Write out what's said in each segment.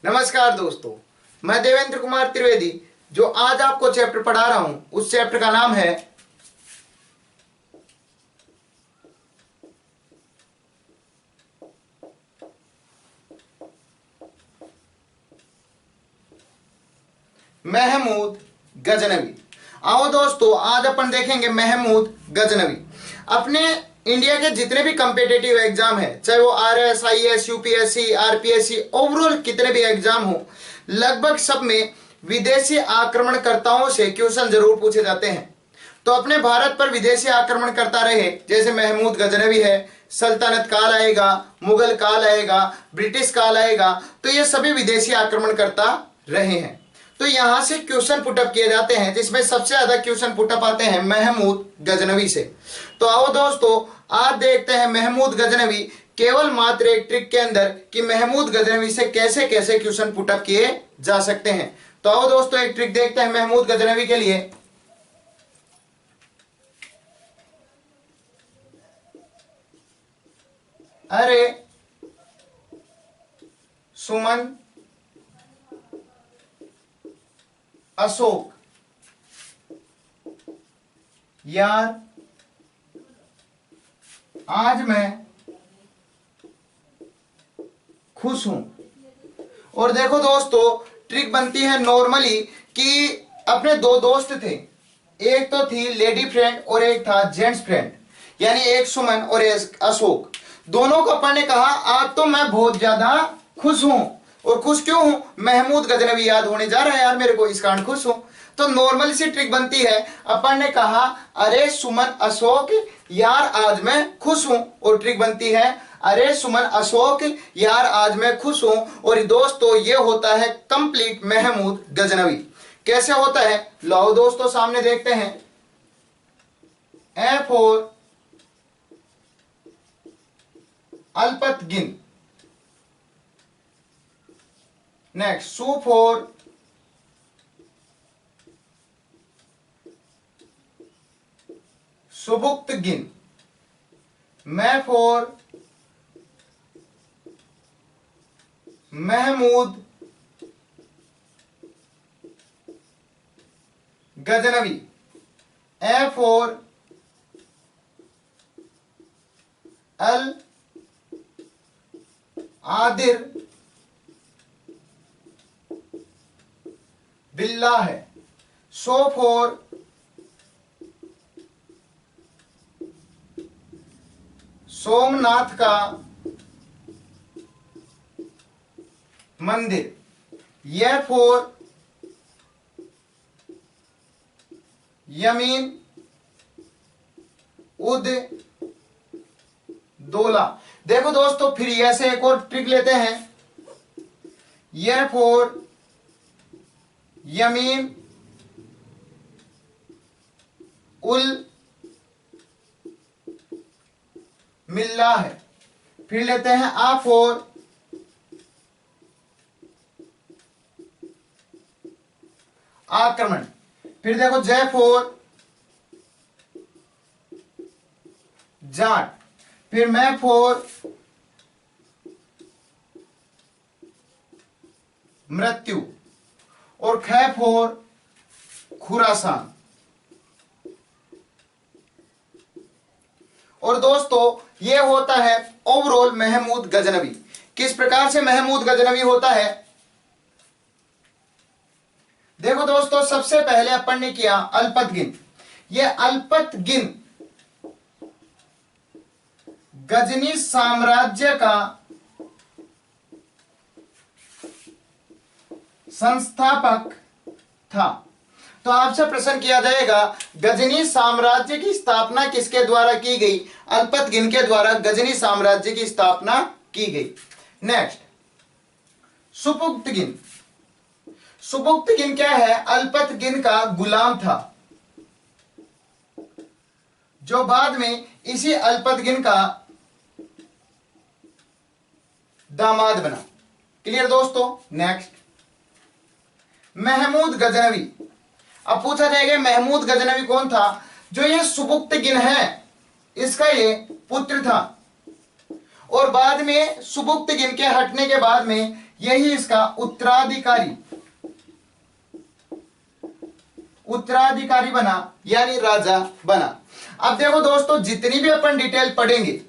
नमस्कार दोस्तों, मैं देवेंद्र कुमार त्रिवेदी जो आज आपको चैप्टर पढ़ा रहा हूं उस चैप्टर का नाम है महमूद गजनवी। आओ दोस्तों, आज अपन देखेंगे महमूद गजनवी। अपने इंडिया के जितने भी कॉम्पिटिटिव एग्जाम है, चाहे वो RS, IAS, UPSC, RPSC, overall कितने भी एग्जाम हो, लगभग सब में विदेशी आक्रमणकर्ताओं से क्वेश्चन जरूर पूछे जाते हैं। तो अपने भारत पर विदेशी आक्रमण करता रहे, जैसे महमूद गजनवी है, सल्तनत काल आएगा, मुगल काल आएगा, ब्रिटिश काल आएगा, तो ये सभी विदेशी आक्रमणकर्ता रहे हैं। तो यहां से क्वेश्चन पुटअप किए जाते हैं, जिसमें सबसे ज्यादा क्वेश्चन पुटअप आते हैं महमूद गजनवी से। तो आओ दोस्तों, आज देखते हैं महमूद गजनवी केवल मात्र एक ट्रिक के अंदर कि महमूद गजनवी से कैसे कैसे क्वेश्चन पुटअप किए जा सकते हैं। तो आओ दोस्तों, एक ट्रिक देखते हैं महमूद गजनवी के लिए। अरे सुमन, अशोक, यार आज मैं खुश हूं। और देखो दोस्तों, ट्रिक बनती है नॉर्मली कि अपने दो दोस्त थे, एक तो थी लेडी फ्रेंड और एक था जेंट्स फ्रेंड, यानी एक सुमन और एक अशोक। दोनों को अपन ने कहा आज तो मैं बहुत ज्यादा खुश हूं। और खुश क्यों हूं? महमूद गजनवी याद होने जा रहा है यार मेरे को, इस कारण खुश हूं। तो नॉर्मल सी ट्रिक बनती है, अपन ने कहा अरे सुमन अशोक यार आज मैं खुश हूं, और ट्रिक बनती है अरे सुमन अशोक यार आज मैं खुश हूं। और दोस्तों ये होता है कंप्लीट महमूद गजनवी। कैसे होता है लाओ दोस्तों सामने देखते हैं। ए फॉर अल्पत गिन, नेक्स्ट सु for Sabuktigin, M for Mahmud Ghaznavi, A for Al Qadir Billah है, सो फॉर सोमनाथ का मंदिर, यह फॉर यमीन उद दौला। देखो दोस्तों, फिर यह से एक और ट्रिक लेते हैं। यह फॉर यमीन उल मिल्ला है। फिर लेते हैं आ फॉर आक्रमण। फिर देखो जय फॉर जाट। फिर मैं फॉर मृत्यु, और ख फॉर खुरासान। और दोस्तों ये होता है ओवरऑल महमूद गजनवी। किस प्रकार से महमूद गजनवी होता है देखो दोस्तों, सबसे पहले अपन ने किया अल्पत गिन। ये अल्पत गिन गजनी साम्राज्य का संस्थापक था। तो आपसे प्रश्न किया जाएगा गजनी साम्राज्य की स्थापना किसके द्वारा की गई? अल्पत गिन के द्वारा गजनी साम्राज्य की स्थापना की गई। नेक्स्ट सुपुक्त गिन। सुपुक्त गिन क्या है? अल्पत गिन का गुलाम था, जो बाद में इसी अल्पत गिन का दामाद बना। क्लियर दोस्तों? नेक्स्ट महमूद गजनवी। अब पूछा जाएगा महमूद गजनवी कौन था? जो ये सुपुक्त गिन है इसका ये पुत्र था, और बाद में सुपुक्त गिन के हटने के बाद में यही इसका उत्तराधिकारी बना, यानी राजा बना। अब देखो दोस्तों, जितनी भी अपन डिटेल पढ़ेंगे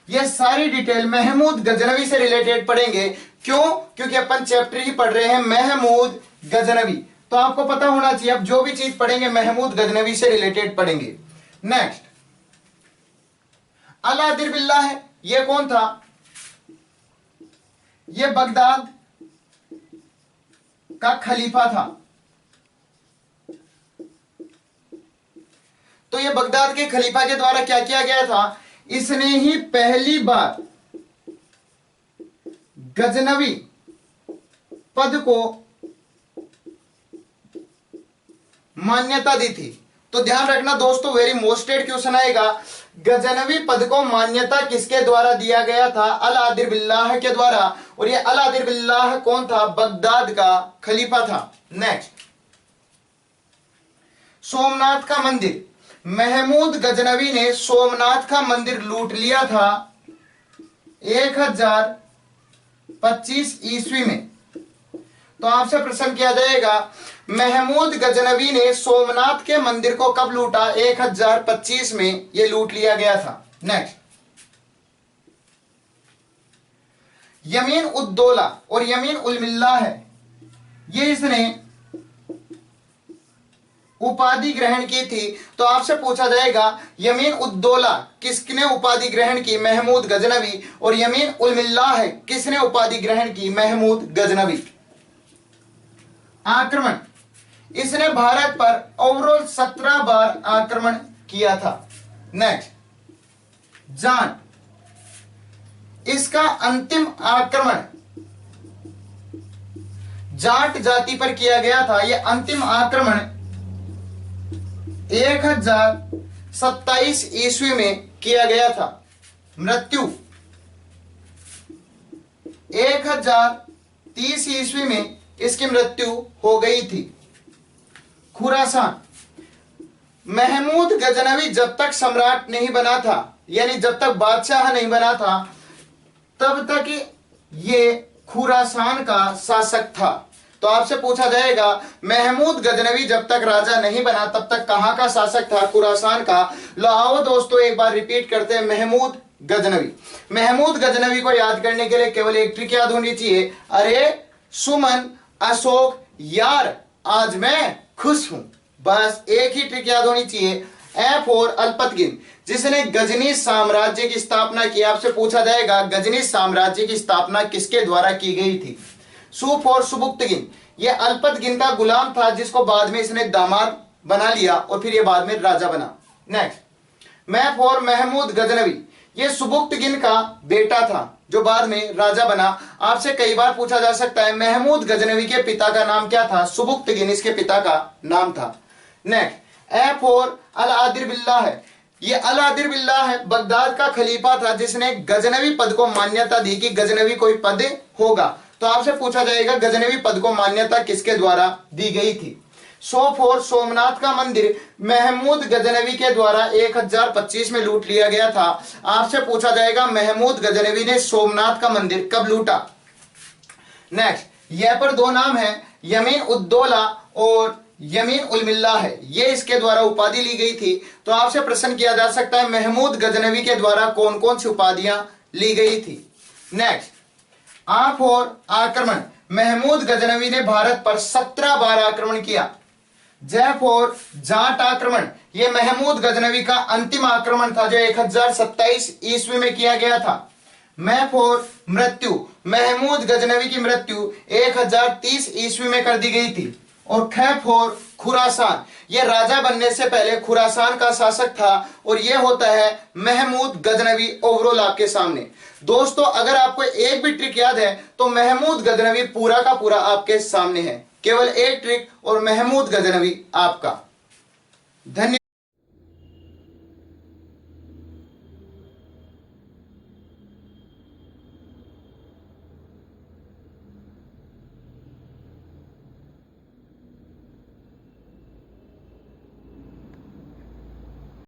ये सारी डिटेल महमूद गजनवी से रिलेटेड पढ़ेंगे। क्यों? क्योंकि अपन चैप्टर ही पढ़ रहे हैं महमूद गजनवी, तो आपको पता होना चाहिए अब जो भी चीज पढ़ेंगे महमूद गजनवी से रिलेटेड पढ़ेंगे। नेक्स्ट, अलादिर बिल्लाह है, ये कौन था? ये बगदाद का खलीफा था। तो ये बगदाद के खलीफा के द्वारा क्या किया गया था? इसने ही पहली बार गजनवी पद को मान्यता दी थी। तो ध्यान रखना दोस्तों, वेरी मोस्टेड क्वेश्चन आएगा, गजनवी पद को मान्यता किसके द्वारा दिया गया था? अल-आदिर बिल्लाह के द्वारा। और ये अल-आदिर बिल्लाह कौन था? बगदाद का खलीफा था। नेक्स्ट, सोमनाथ का मंदिर, महमूद गजनवी ने सोमनाथ का मंदिर लूट लिया था 1025 ईस्वी में। तो आपसे प्रश्न किया जाएगा, महमूद गजनवी ने सोमनाथ के मंदिर को कब लूटा? 1025 में यह लूट लिया गया था। नेक्स्ट, यमीन उद्दौला और यमीन उल मिल्ला है, ये इसने उपाधि ग्रहण की थी। तो आपसे पूछा जाएगा, यमीन उद्दौला किसने उपाधि ग्रहण की? महमूद गजनवी। और यमीन उल मिल्ला है, किसने उपाधि ग्रहण की? महमूद गजनवी। आक्रमण, इसने भारत पर ओवरऑल 17 बार आक्रमण किया था। नेक्स्ट, जाट, इसका अंतिम आक्रमण जाट जाति पर किया गया था। यह अंतिम आक्रमण 1027 ईस्वी में किया गया था। मृत्यु 1030 ईस्वी में इसकी मृत्यु हो गई थी। खुरासान, महमूद गजनवी जब तक सम्राट नहीं बना था, यानी जब तक बादशाह नहीं बना था, तब तक ये खुरासान का शासक था। तो आपसे पूछा जाएगा, महमूद गजनवी जब तक राजा नहीं बना तब तक कहां का शासक था? खुरासान का। लो आओ दोस्तों, एक बार रिपीट करते हैं, महमूद गजनवी। महमूद गजनवी को याद करने के लिए केवल एक ट्रिक याद होनी चाहिए, अरे सुमन अशोक यार आज मैं खुश हूं। बस एक ही ट्रिक याद होनी चाहिए। ए फॉर अल्पतगिन, जिसने गजनी साम्राज्य की स्थापना की। आपसे पूछा जाएगा, गजनी साम्राज्य की स्थापना किसके द्वारा की गई थी? सु फॉर सुबुक्तगिन, ये अल्पतगिन का गुलाम था जिसको बाद में इसने दामाद बना लिया और फिर ये बाद में राजा बना। नेक्स्ट, मैं फॉर महमूद गजनवी, ये सुबुक्तगिन का बेटा था जो बाद में राजा बना। आपसे कई बार पूछा जा सकता है, महमूद गजनवी के पिता का नाम क्या था? सुबुक्तगिन इसके पिता का नाम था। नेक्स्ट, ए फॉर अल-आदिर बिल्लाह है, ये अल-आदिर बिल्लाह है, बगदाद का खलीफा था जिसने गजनवी पद को मान्यता दी कि गजनवी कोई पद होगा। तो आपसे पूछा जाएगा, गजनवी पद को मान्यता किसके द्वारा दी गई थी? सो फॉर सोमनाथ का मंदिर महमूद गजनवी के द्वारा 1025 में लूट लिया गया था। आपसे पूछा जाएगा, महमूद गजनवी ने सोमनाथ का मंदिर कब लूटा? नेक्स्ट, यह पर दो नाम है, यमीन उद्दौला और यमीन उल मिल्ला है, ये इसके द्वारा उपाधि ली गई थी। तो आपसे प्रश्न किया जा सकता है, महमूद गजनवी के द्वारा कौन कौन सी उपाधियां ली गई थी? नेक्स्ट, आप और आक्रमण, महमूद गजनवी ने भारत पर 17 बार आक्रमण किया। जय फॉर जाट आक्रमण, यह महमूद गजनवी का अंतिम आक्रमण था जो 1027 ईस्वी में किया गया था। मैं फॉर मृत्यु, महमूद गजनवी की मृत्यु 1030 ईस्वी में कर दी गई थी। और ख फॉर खुरासान, यह राजा बनने से पहले खुरासान का शासक था और यह होता है महमूद गजनवी ओवरऑल आपके सामने। दोस्तों अगर आपको एक भी ट्रिक याद है तो महमूद गजनवी पूरा का पूरा आपके सामने है, केवल एक ट्रिक और महमूद गजनवी आपका। धन्यवाद।